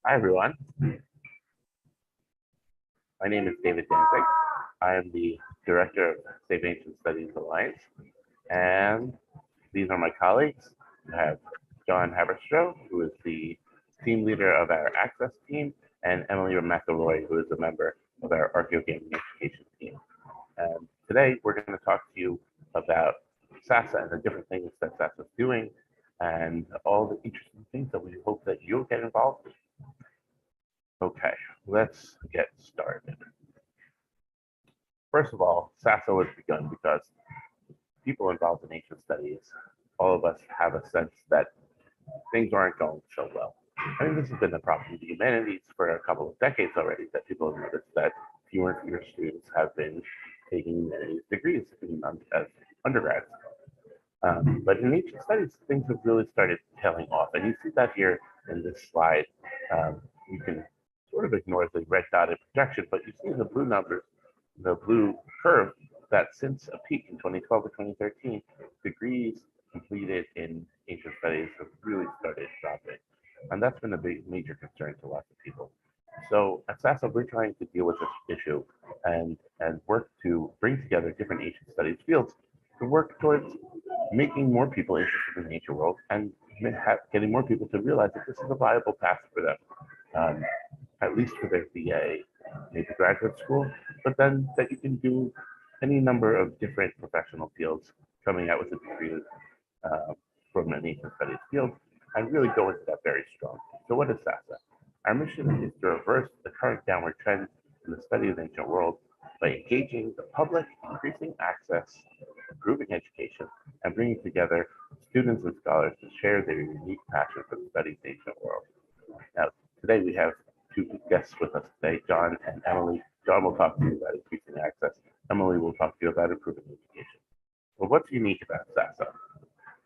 Hi, everyone. My name is David Danzig. I am the Director of Safe Ancient Studies Alliance, and these are my colleagues. I have John Haberstroh, who is the team leader of our Access team, and Emily McElroy, who is a member of our Archaeogaming Education Team. And today, we're going to talk to you about SASA and the different things that SASA is doing, and all the interesting things that we hope that you'll get involved in. Okay, let's get started. First of all, SASA was begun because people involved in ancient studies, all of us have a sense that things aren't going so well. I mean, this has been a problem in the humanities for a couple of decades already, that people have noticed that fewer and fewer students have been taking humanities degrees as undergrads. But in ancient studies, things have really started tailing off. And you see that here in this slide. You can sort of ignore the red dotted projection, but you see in the blue numbers, the blue curve, that since a peak in 2012 to 2013, degrees completed in ancient studies have really started dropping. And that's been a big major concern to lots of people. So at SASA, we're trying to deal with this issue and work to bring together different ancient studies fields to work towards making more people interested in the ancient world and getting more people to realize that this is a viable path for them, at least for their BA, maybe graduate school, but then that you can do any number of different professional fields coming out with a degree from an ancient studies field and really go into that very strong. So what is SASA? Our mission is to reverse the current downward trend in the study of the ancient world by engaging the public, increasing access, improving education, and bringing together students and scholars to share their unique passion for the study of the ancient world. Now, today we have two guests with us today, John and Emily. John will talk to you about increasing access. Emily will talk to you about improving education. Well, what's unique about SASA?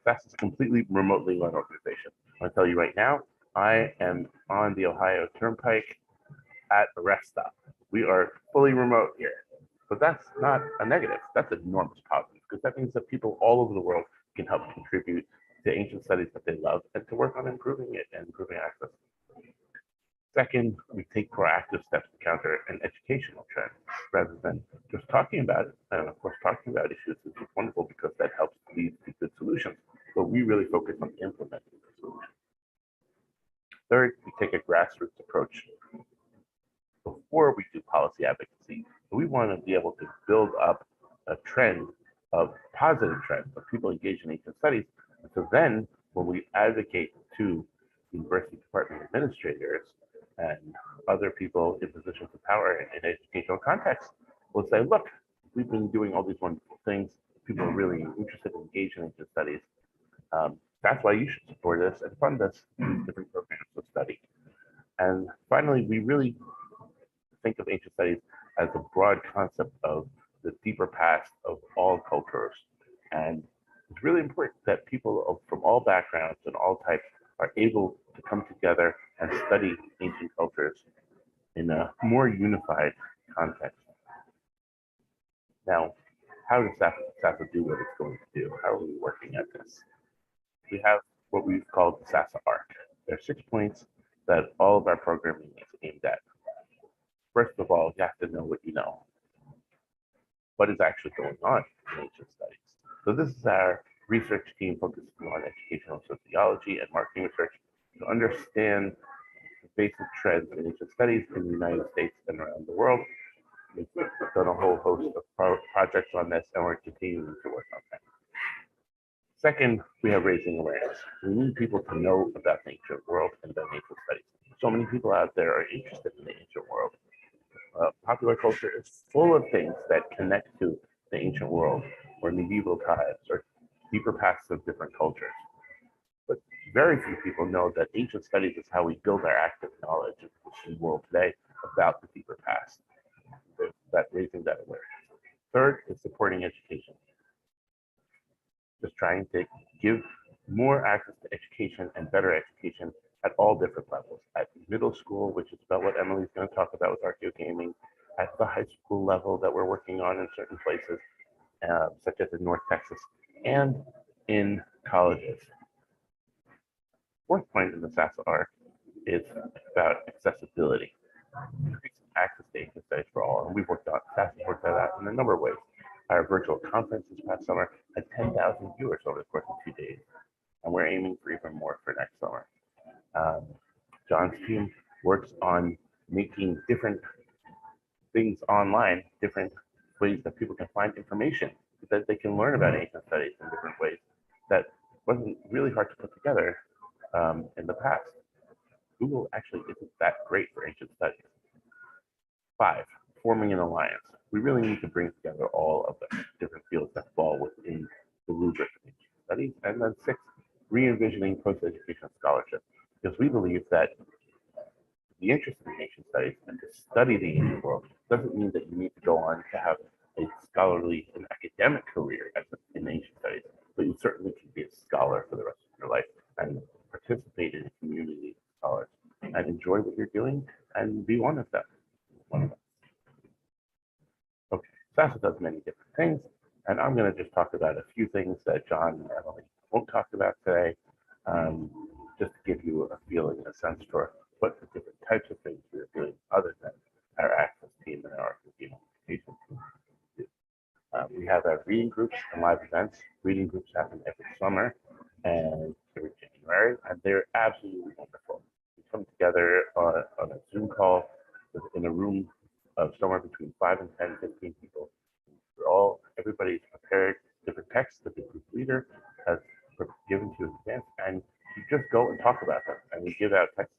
SASA is a completely remotely run organization. I'm going to tell you right now, I am on the Ohio Turnpike at a rest stop. We are fully remote here. But that's not a negative. That's an enormous positive, because that means that people all over the world can help contribute to ancient studies that they love and to work on improving it and improving access. Second, we take proactive steps to counter an educational trend rather than just talking about it. And of course, talking about issues is wonderful because that helps lead to good solutions. But we really focus on implementing the solution. Third, we take a grassroots approach. Before we do policy advocacy, we want to be able to build up a trend of positive trend of people engaged in ancient studies. And so then when we advocate to university department administrators and other people in positions of power in educational context, we'll say, look, we've been doing all these wonderful things. People are really interested in engaging in ancient studies. That's why you should support us and fund us in different programs of study. And finally, we really think of ancient studies as a broad concept of the deeper past of all cultures. And it's really important that people from all backgrounds and all types are able to come together and study ancient cultures in a more unified context. Now, how does SASA do what it's going to do? How are we working at this? We have what we've called the SASA arc. There are 6 points that all of our programming is aimed at. First of all, you have to know what you know. What is actually going on in ancient studies? So this is our research team focusing on educational sociology and marketing research to understand the basic trends in ancient studies in the United States and around the world. We've done a whole host of projects on this, and we're continuing to work on that. Second, we have raising awareness. We need people to know about the ancient world and about ancient studies. So many people out there are interested in the ancient world. Popular culture is full of things that connect to the ancient world or medieval times or deeper pasts of different cultures. But very few people know that ancient studies is how we build our active knowledge of the world today about the deeper past. That raising that awareness. Third is supporting education. Just trying to give more access to education and better education at all different levels, at middle school, which is about what Emily's going to talk about with Archaeogaming, at the high school level that we're working on in certain places, such as in North Texas, and in colleges. Fourth point in the SASA arc is about accessibility, increasing access to ancient studies for all. And we've worked on that in a number of ways. Our virtual conference this past summer had 10,000 viewers over the course of 2 days, and we're aiming for even more for next summer. John's team works on making different things online, different ways that people can find information, that they can learn about ancient studies in different ways that wasn't really hard to put together in the past. Google actually isn't that great for ancient studies. 5, forming an alliance. We really need to bring together all of the different fields that fall within the rubric of ancient studies. And then 6, re-envisioning post-educational scholarship, because we believe that the interest in ancient studies and to study the ancient world doesn't mean that you need to go on to have a scholarly and academic career in ancient studies, but you certainly can be a scholar for the rest of your life and participate in a community of scholars and enjoy what you're doing and be one of them. Okay, SASA does many different things, and I'm going to just talk about a few things that John and Emily won't talk about today, just to give you a feeling and a sense for what the different types of things we're doing other than our access team and our Archaeogaming Education Team do. We have our reading groups and live events. Reading groups happen every summer and every January, and they're absolutely wonderful. We come together on a Zoom call in a room of somewhere between 5 and 10, 15 people. Everybody's prepared different texts that the group leader has given to in advance, and you just go and talk about them. And we give out texts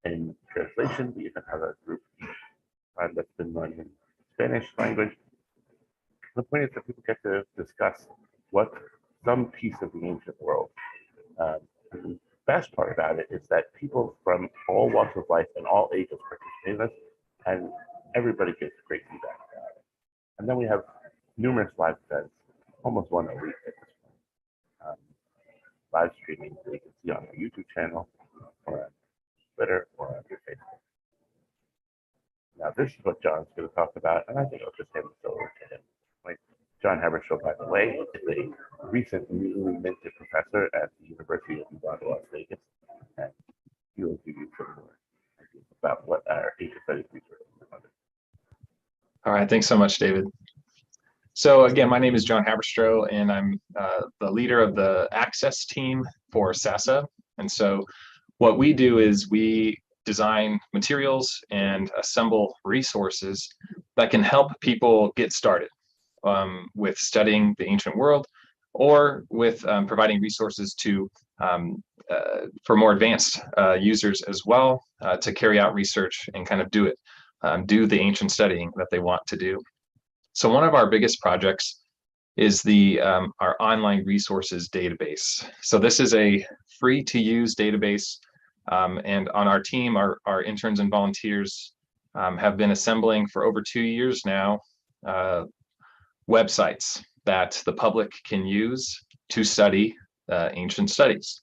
in translation. We even have a group that's been run in Spanish language. The point is that people get to discuss what some piece of the ancient world. The best part about it is that people from all walks of life and all ages participate in this, and everybody gets great feedback about it. And then we have numerous live events, almost one a week at this point. Live streaming that you can see on our YouTube channel or on Twitter or on your Facebook. Now, this is what John's going to talk about, and I think I'll just hand this over to him. John Haberstroh, by the way, is a recent newly minted professor at the University of Nevada, Las Vegas, and he will give you some more ideas about what our ancient studies research is about. All right, thanks so much, David. So again, my name is John Haberstroh, and I'm the leader of the access team for SASA. And so what we do is we design materials and assemble resources that can help people get started with studying the ancient world, or with providing resources to for more advanced users as well, to carry out research and kind of do the ancient studying that they want to do. So one of our biggest projects is our online resources database. So this is a free to use database, and on our team, our interns and volunteers have been assembling for over 2 years now websites that the public can use to study ancient studies.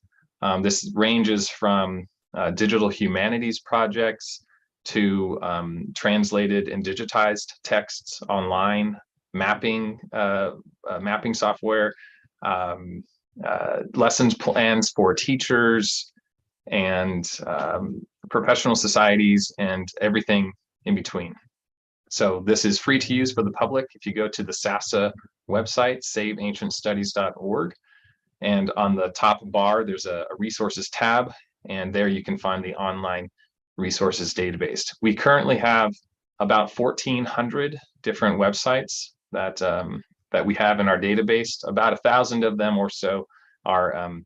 This ranges from digital humanities projects to translated and digitized texts online, mapping software, lessons plans for teachers and professional societies, and everything in between. So this is free to use for the public. If you go to the SASA website, saveancientstudies.org, and on the top bar, there's a resources tab, and there you can find the online resources database. We currently have about 1,400 different websites that we have in our database. About 1,000 of them or so are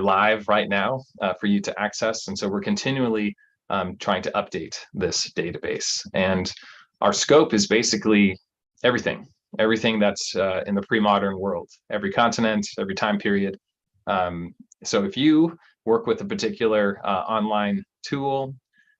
live right now for you to access, and so we're continually trying to update this database. And our scope is basically everything that's in the pre-modern world, every continent, every time period. So if you work with a particular online tool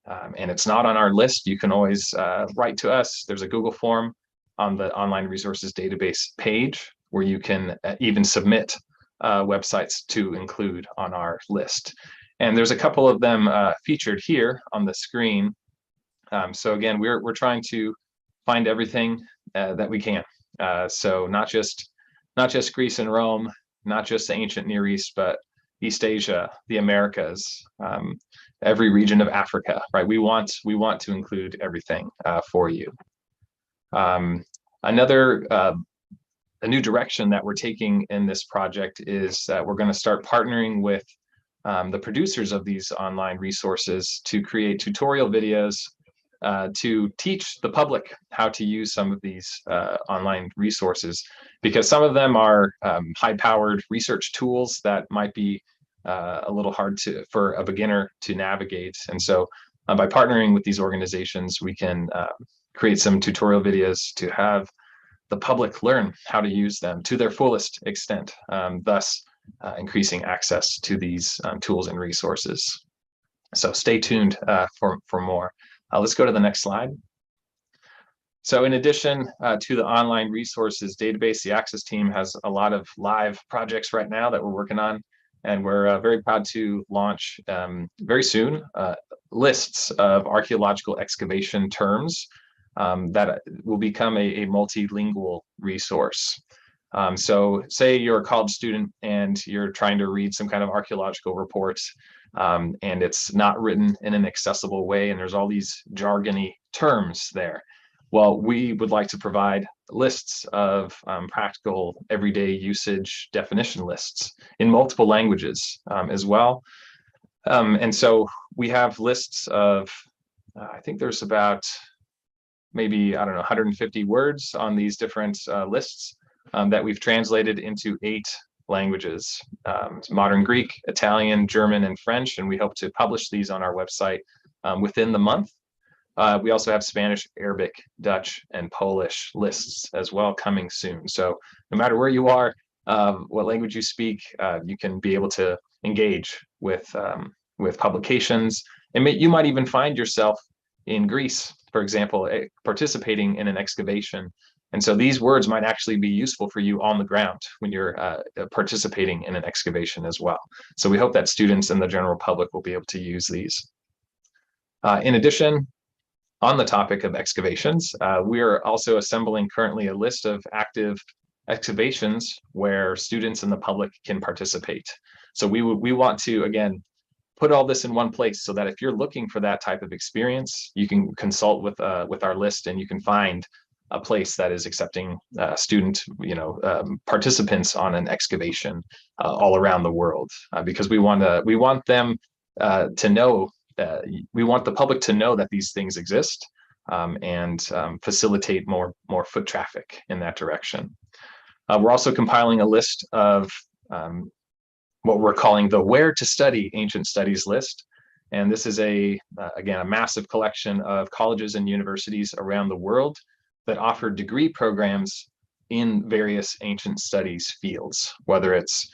and it's not on our list, you can always write to us. There's a Google form on the online resources database page where you can even submit websites to include on our list. And there's a couple of them featured here on the screen. So again, we're trying to find everything that we can. So not just Greece and Rome, not just the ancient Near East, but East Asia, the Americas, every region of Africa, right? We want to include everything for you. A new direction that we're taking in this project is that we're going to start partnering with the producers of these online resources to create tutorial videos to teach the public how to use some of these online resources, because some of them are high-powered research tools that might be a little hard for a beginner to navigate. And so by partnering with these organizations, we can create some tutorial videos to have the public learn how to use them to their fullest extent, thus increasing access to these tools and resources. So stay tuned for more. Let's go to the next slide. So in addition to the online resources database, the Access team has a lot of live projects right now that we're working on, and we're very proud to launch very soon lists of archaeological excavation terms that will become a multilingual resource. So say you're a college student and you're trying to read some kind of archaeological report, and it's not written in an accessible way, and there's all these jargony terms there. Well, we would like to provide lists of practical everyday usage definition lists in multiple languages as well. And so we have lists of, I think there's about maybe, I don't know, 150 words on these different lists that we've translated into 8 languages, modern Greek, Italian, German, and French, and we hope to publish these on our website within the month. We also have Spanish, Arabic, Dutch, and Polish lists as well coming soon. So no matter where you are, what language you speak, you can be able to engage with publications. And you might even find yourself in Greece, for example, participating in an excavation. And so these words might actually be useful for you on the ground when you're participating in an excavation as well. So we hope that students and the general public will be able to use these. In addition, on the topic of excavations, we are also assembling currently a list of active excavations where students and the public can participate. So we want to, again, put all this in one place so that if you're looking for that type of experience, you can consult with our list and you can find a place that is accepting student, participants on an excavation all around the world, because we want them to know. We want the public to know that these things exist and facilitate more foot traffic in that direction. We're also compiling a list of what we're calling the Where to Study Ancient Studies list. And this is again, a massive collection of colleges and universities around the world that offer degree programs in various ancient studies fields, whether it's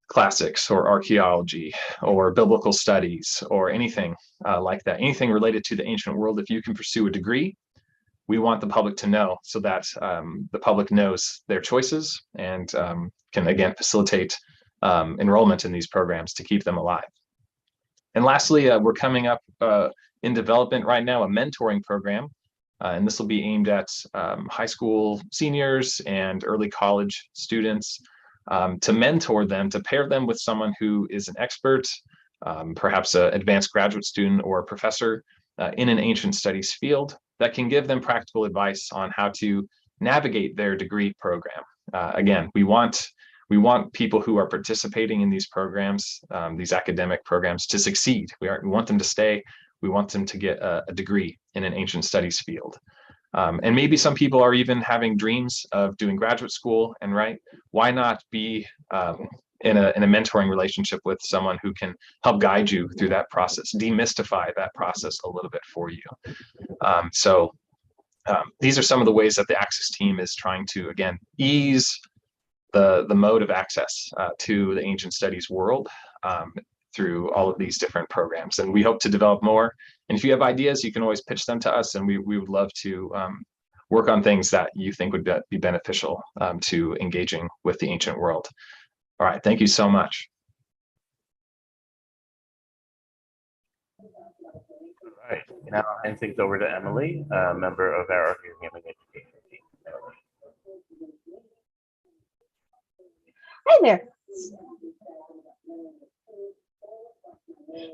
classics or archaeology or biblical studies or anything like that, anything related to the ancient world. If you can pursue a degree, we want the public to know so that the public knows their choices and can again facilitate enrollment in these programs to keep them alive. And lastly, we're coming up in development right now a mentoring program, and this will be aimed at high school seniors and early college students, to mentor them, to pair them with someone who is an expert, perhaps an advanced graduate student or a professor in an ancient studies field that can give them practical advice on how to navigate their degree program. Again, we want people who are participating in these programs, these academic programs, to succeed. We want them to stay. We want them to get a degree in an ancient studies field. And maybe some people are even having dreams of doing graduate school, and why not be in a mentoring relationship with someone who can help guide you through that process, demystify that process a little bit for you. So these are some of the ways that the Access team is trying to, again, ease the mode of access to the ancient studies world through all of these different programs. And we hope to develop more. And if you have ideas, you can always pitch them to us, and we would love to work on things that you think would be beneficial to engaging with the ancient world. All right, thank you so much. All right, now I'll hand things over to Emily, a member of our Archaeogaming Education Team. Hi there.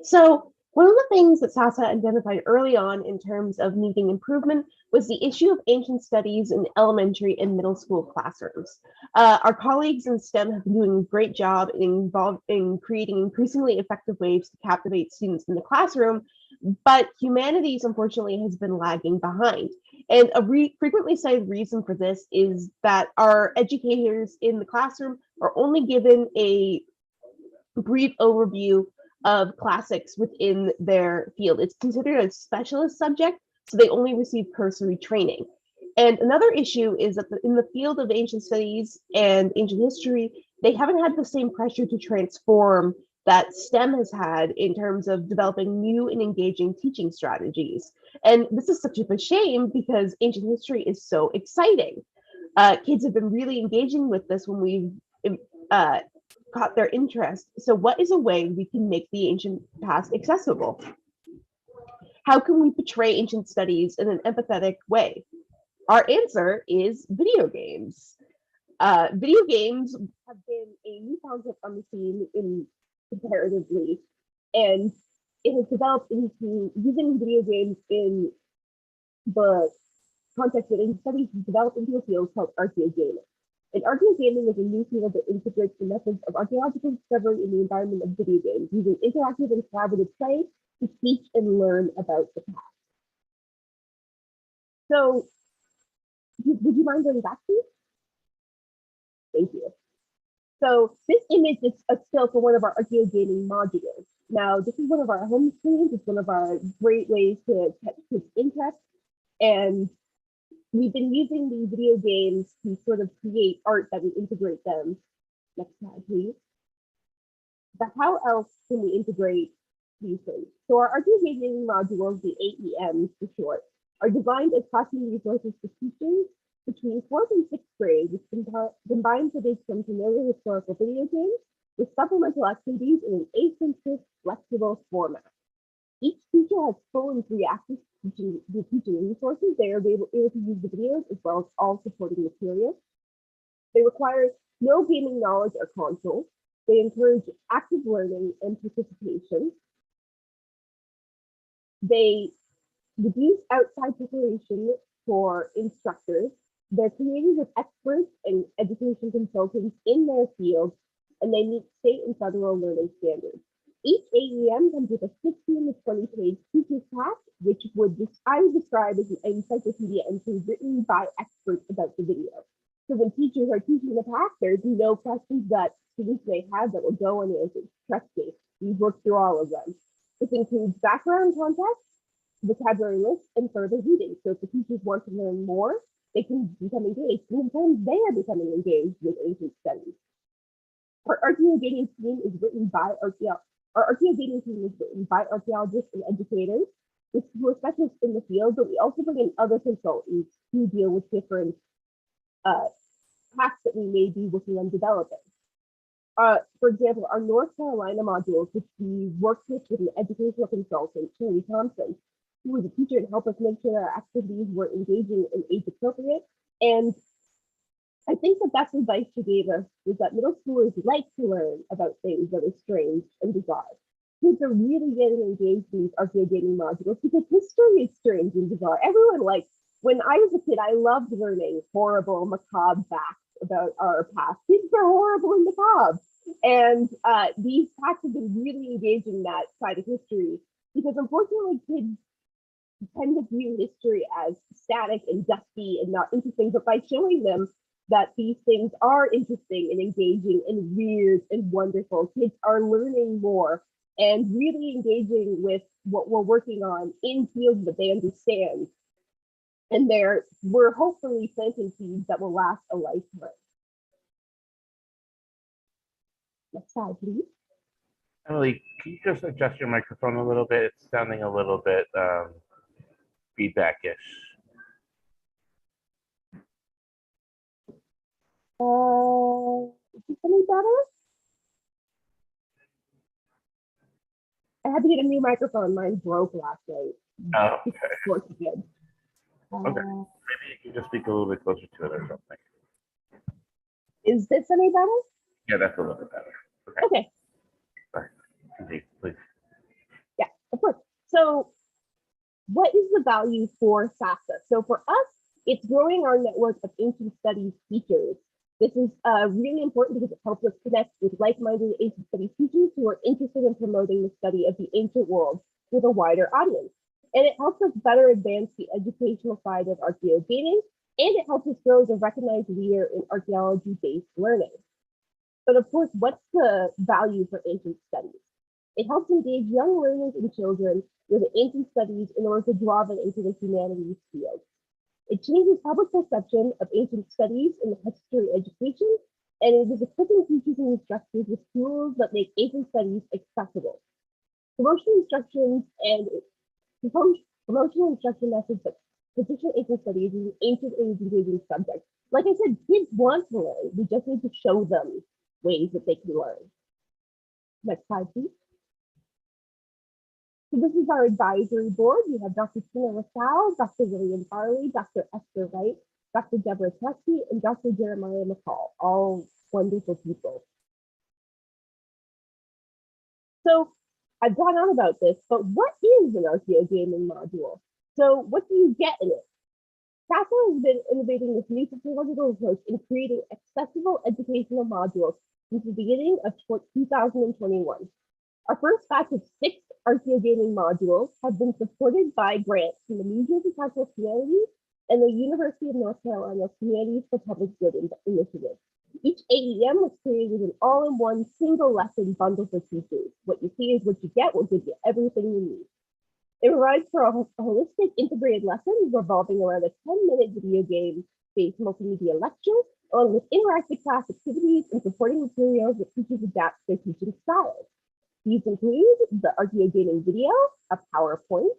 So one of the things that SASA identified early on in terms of needing improvement was the issue of ancient studies in elementary and middle school classrooms. Our colleagues in STEM have been doing a great job in creating increasingly effective ways to captivate students in the classroom, but humanities unfortunately has been lagging behind. And a frequently cited reason for this is that our educators in the classroom are only given a brief overview of classics within their field. It's considered a specialist subject, so they only receive cursory training. And another issue is that in the field of ancient studies and ancient history, they haven't had the same pressure to transform that STEM has had in terms of developing new and engaging teaching strategies. And this is such a shame because ancient history is so exciting. Kids have been really engaging with this when we've caught their interest. So what is a way we can make the ancient past accessible? How can we portray ancient studies in an empathetic way? Our answer is video games. Video games have been a new concept on the scene in comparatively, and it has developed into using video games in the context that in studies has developed into a field called archaeogaming. And archaeogaming is a new field that integrates the methods of archaeological discovery in the environment of video games, using interactive and collaborative play to teach and learn about the past. So, would you mind going back, please? Thank you. So this image is a still for one of our archaeogaming modules. Now, this is one of our home screens. It's one of our great ways to catch kids' interest. And we've been using the video games to sort of create art that we integrate them. Next slide, please. But how else can we integrate these things? So our archaeogaming modules, the AEMs for short, are designed as classroom resources for teachers between 4th and 6th grade, which combines with some familiar historical video games with supplemental activities in an asynchronous, flexible format. Each teacher has full and free access to the teaching resources. They are able to use the videos as well as all supporting materials. They require no gaming knowledge or console. They encourage active learning and participation. They reduce outside preparation for instructors. They're created with experts and education consultants in their field, and they meet state and federal learning standards. Each AEM comes with a 16 to 20 page teacher's pack, which I would describe as an encyclopedia entry written by experts about the video. So when teachers are teaching the pack, there's no questions that students may have that will go unanswered. Trust me, we've worked through all of them. This includes background context, vocabulary lists, and further reading. So if the teachers want to learn more, they can become engaged, and in turn, they are becoming engaged with ancient studies. Our archaeogaming team is written by archaeologists and educators who are specialists in the field, but we also bring in other consultants who deal with different tasks that we may be working on developing. For example, our North Carolina modules, which we worked with an educational consultant, Shirley Thompson, who was a teacher and helped us make sure our activities were engaging and age appropriate. And I think the best advice she gave us was that middle schoolers like to learn about things that are strange and bizarre. Kids are really getting engaged in these archaeogaming modules because history is strange and bizarre. Everyone when I was a kid, I loved learning horrible, macabre facts about our past. Kids are horrible and macabre. And these packs have been really engaging that side of history because unfortunately kids tend to view history as static and dusty and not interesting, but by showing them that these things are interesting and engaging and weird and wonderful, kids are learning more and really engaging with what we're working on in fields that they understand. And we're hopefully planting seeds that will last a lifetime. Next slide, please. Emily, can you just adjust your microphone a little bit? It's sounding a little bit feedback-ish. Is this any better? I had to get a new microphone. Mine broke last night. Oh, okay. Works good. Okay. Maybe you can just speak a little bit closer to it or something. Is this any better? Yeah, that's a little bit better. Okay. Sorry. Continue, please. value for SASA? So for us, it's growing our network of ancient studies teachers. This is really important because it helps us connect with like-minded ancient studies teachers who are interested in promoting the study of the ancient world with a wider audience. And it helps us better advance the educational side of archaeogaming, and it helps us grow as a recognized leader in archaeology-based learning. But of course, what's the value for ancient studies? It helps engage young learners and children with ancient studies in order to draw them into the humanities field. It changes public perception of ancient studies in the history education, and it is equipping teachers and instructors with tools that make ancient studies accessible. Promotional instruction methods that position ancient studies is an ancient and engaging subject. Like I said, kids want to learn. We just need to show them ways that they can learn. Next slide, please. So this is our advisory board. We have Dr. Tina LaSalle, Dr. William Farley, Dr. Esther Wright, Dr. Deborah Tesky, and Dr. Jeremiah McCall, all wonderful people. So I've gone on about this, but what is an archaeogaming module? So what do you get in it? SASA has been innovating this new technological approach in creating accessible educational modules since the beginning of 2021. Our first batch of 6 archaeogaming modules have been supported by grants from the New Jersey Council of Humanities and the University of North Carolina Humanities for Public Good initiative. Each AEM was created with an all-in-one single lesson bundle for teachers. What you see is what you get. Will give you everything you need. It provides for a holistic integrated lesson revolving around a 10-minute video game-based multimedia lecture, along with interactive class activities and supporting materials that teachers adapt their teaching styles. These include the archaeogaming video, a PowerPoint,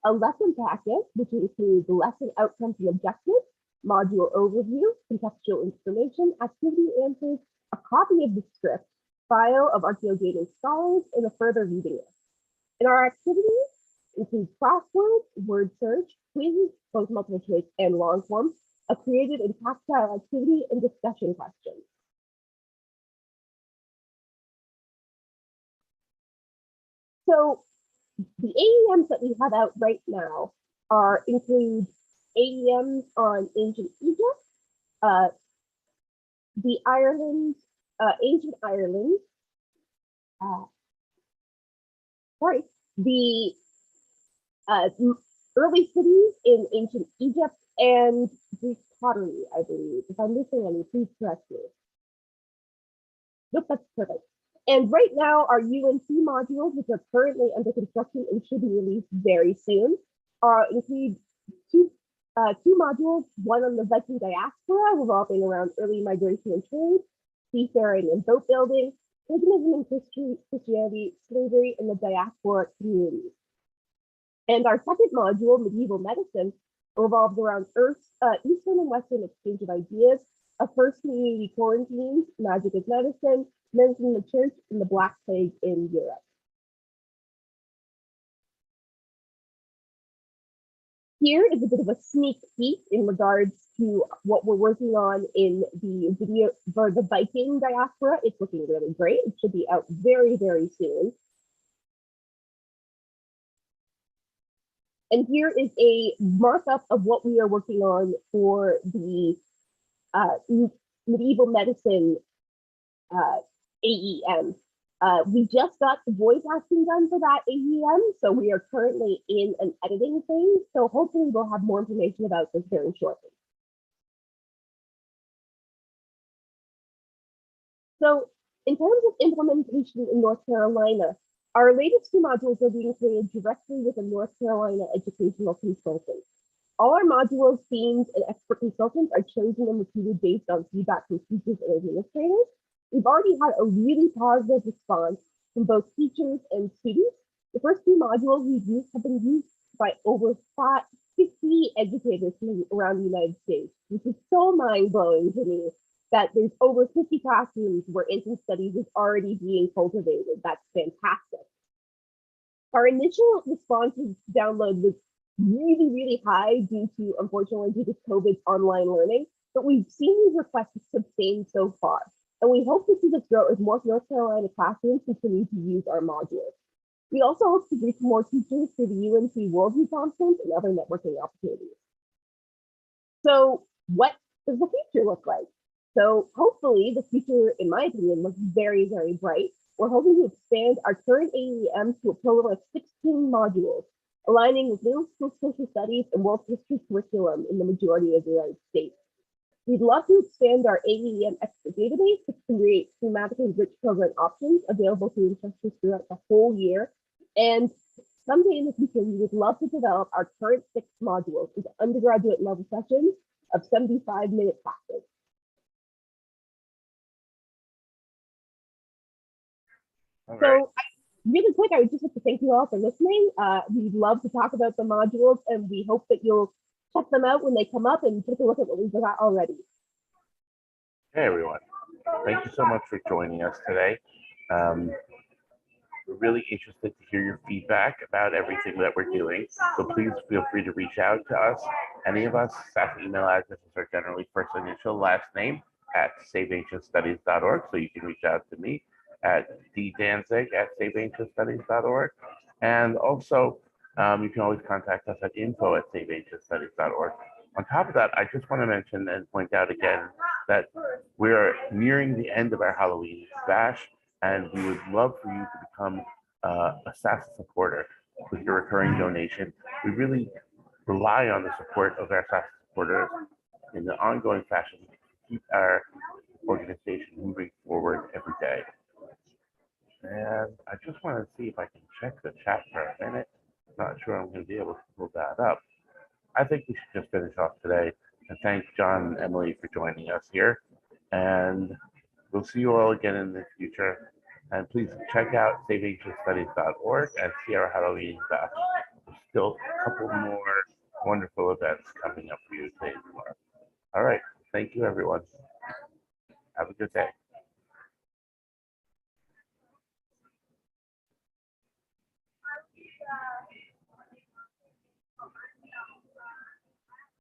a lesson packet, which includes lesson outcomes and objectives, module overview, contextual information, activity answers, a copy of the script, file of archaeogaming scholars, and a further reading list. And our activities include crosswords, word search, quizzes, both multiple choice and long form, a creative and tactile activity, and discussion questions. So the AEMs that we have out right now include AEMs on ancient Egypt, the Ireland, ancient Ireland, the early cities in ancient Egypt and Greek pottery, I believe. If I'm missing any, please correct me. Nope, that's perfect. And right now, our UNC modules, which are currently under construction and should be released very soon, include two modules, one on the Viking diaspora, revolving around early migration and trade, seafaring and boat building, paganism and Christianity, slavery, and the diaspora communities. And our second module, medieval medicine, revolves around Eastern and Western exchange of ideas, a first community quarantines, magic as medicine, medicine in the church, and the Black Plague in Europe. Here is a bit of a sneak peek in regards to what we're working on in the video for the Viking diaspora. It's looking really great. It should be out very, very soon. And here is a markup of what we are working on for the medieval medicine AEM. We just got the voice acting done for that AEM, so we are currently in an editing phase. So hopefully we'll have more information about this very shortly. So in terms of implementation in North Carolina, our latest 2 modules are being created directly with a North Carolina educational consultant. All our modules, themes, and expert consultants are chosen and repeated based on feedback from teachers and administrators. We've already had a really positive response from both teachers and students. The first 2 modules we've used have been used by over 50 educators from around the United States, which is so mind-blowing to me that there's over 50 classrooms where ancient studies is already being cultivated. That's fantastic. Our initial response to download was really, really high unfortunately, due to COVID's online learning, but we've seen these requests sustain so far. And we hope to see this grow as more North Carolina classrooms continue to use our modules. We also hope to reach more teachers through the UNC Worldview Conference and other networking opportunities. So what does the future look like? So hopefully the future, in my opinion, looks very, very bright. We're hoping to expand our current AEM to a total of 16 modules, aligning with middle school social studies and world history curriculum in the majority of the United States. We'd love to expand our AEM expert database to create thematically rich program options available to instructors throughout the whole year. And someday in the future, we would love to develop our current 6 modules into undergraduate level sessions of 75-minute classes. All right. So really quick, I would just like to thank you all for listening. We'd love to talk about the modules, and we hope that you'll check them out when they come up and take a look at what we've got already. Hey, everyone. Thank you so much for joining us today. We're really interested to hear your feedback about everything that we're doing. So please feel free to reach out to us. Any of us, SASA email addresses are generally first initial, last name at saveancientstudies.org. So you can reach out to me at ddanzig@saveancientstudies.org. And also, you can always contact us at info@saveancientstudies.org. On top of that, I just want to mention and point out again that we're nearing the end of our Halloween bash, and we would love for you to become a SASA supporter with your recurring donation. We really rely on the support of our SASA supporters in the ongoing fashion to keep our organization moving forward every day. And I just want to see if I can check the chat for a minute. Not sure I'm going to be able to pull that up. I think we should just finish off today and thank John and Emily for joining us here. And we'll see you all again in the future. And please check out saveancientstudies.org and see our Halloween bash. There's still a couple more wonderful events coming up for you today and tomorrow. All right. Thank you, everyone. Have a good day.